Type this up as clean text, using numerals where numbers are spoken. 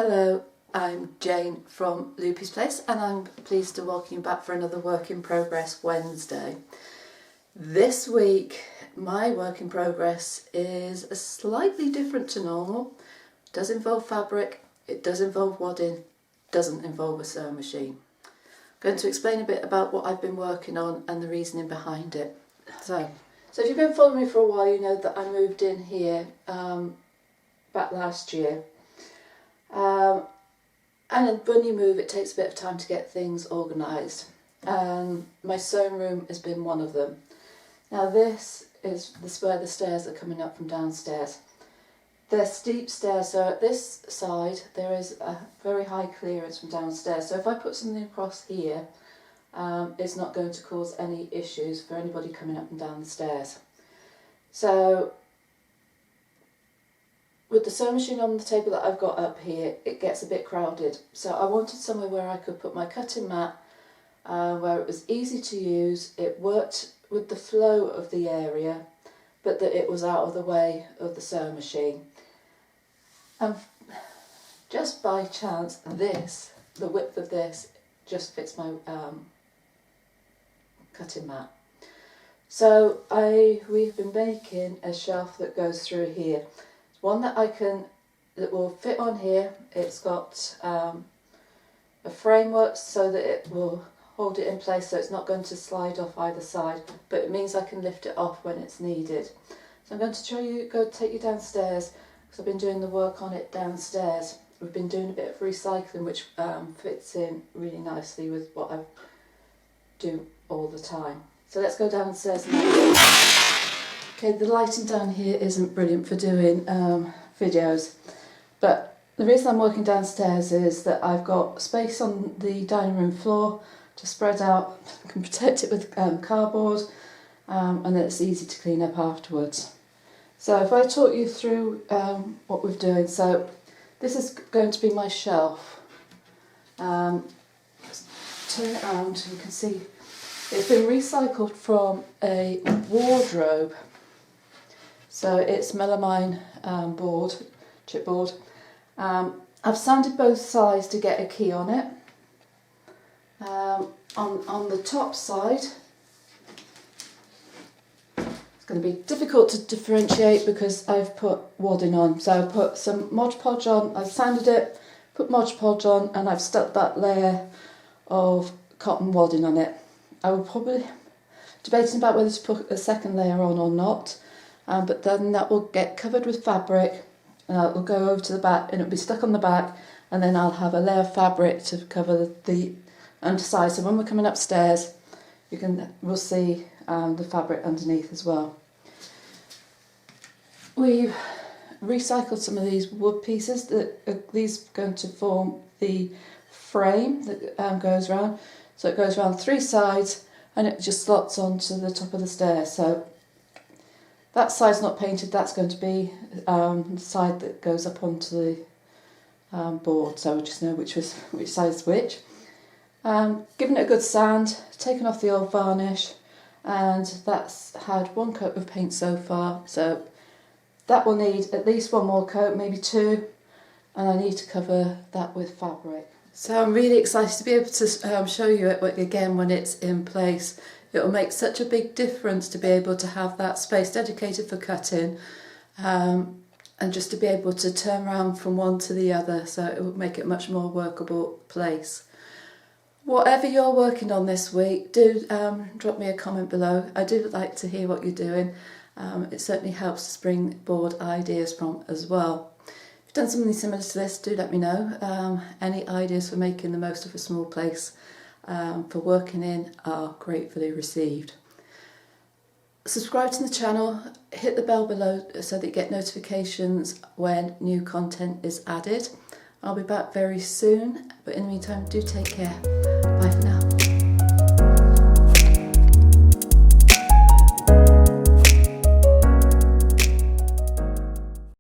Hello, I'm Jane from Loopy's Place and I'm pleased to welcome you back for another Work in Progress Wednesday. This week my work in progress is slightly different to normal. It does involve fabric, it does involve wadding, doesn't involve a sewing machine. I'm going to explain a bit about what I've been working on and the reasoning behind it. So if you've been following me for a while, you know that I moved in here back last year. And when you move, it takes a bit of time to get things organised. My sewing room has been one of them. Now this is where the stairs are coming up from downstairs. They're steep stairs, so at this side there is a very high clearance from downstairs. So if I put something across here, it's not going to cause any issues for anybody coming up and down the stairs. So with the sewing machine on the table that I've got up here, it gets a bit crowded. So I wanted somewhere where I could put my cutting mat, where it was easy to use, it worked with the flow of the area, but that it was out of the way of the sewing machine. And just by chance, the width of this just fits my cutting mat. So we've been making a shelf that goes through here. One that will fit on here. It's got a framework so that it will hold it in place, so it's not going to slide off either side, but it means I can lift it off when it's needed. So I'm going to take you downstairs, because I've been doing the work on it downstairs. We've been doing a bit of recycling, which fits in really nicely with what I do all the time. So let's go downstairs now. Okay, the lighting down here isn't brilliant for doing videos, but the reason I'm working downstairs is that I've got space on the dining room floor to spread out. I can protect it with cardboard, and then it's easy to clean up afterwards. So if I talk you through what we're doing, so this is going to be my shelf. Turn it around so you can see it's been recycled from a wardrobe. So it's melamine board, chipboard. I've sanded both sides to get a key on it. On the top side, it's going to be difficult to differentiate because I've put wadding on. So I've put some Mod Podge on, I've sanded it, put Mod Podge on, and I've stuck that layer of cotton wadding on it. I will probably debating about whether to put a second layer on or not. But then that will get covered with fabric, and it will go over to the back and it'll be stuck on the back, and then I'll have a layer of fabric to cover the underside. So when we're coming upstairs, we'll see the fabric underneath as well. We've recycled some of these wood pieces. These are going to form the frame that goes round. So it goes around three sides and it just slots onto the top of the stairs. So that side's not painted, that's going to be the side that goes up onto the board, so we just know which side is which. Given it a good sand, taken off the old varnish, and that's had one coat of paint so far, so that will need at least one more coat, maybe two, and I need to cover that with fabric. So I'm really excited to be able to show you it again when it's in place. It will make such a big difference to be able to have that space dedicated for cutting, and just to be able to turn around from one to the other, so it will make it a much more workable place. Whatever you're working on this week, do drop me a comment below. I do like to hear what you're doing. It certainly helps to springboard ideas from as well. If you've done something similar to this, do let me know. Any ideas for making the most of a small place for working in are gratefully received. Subscribe to the channel, hit the bell below so that you get notifications when new content is added. I'll be back very soon, but in the meantime, do take care.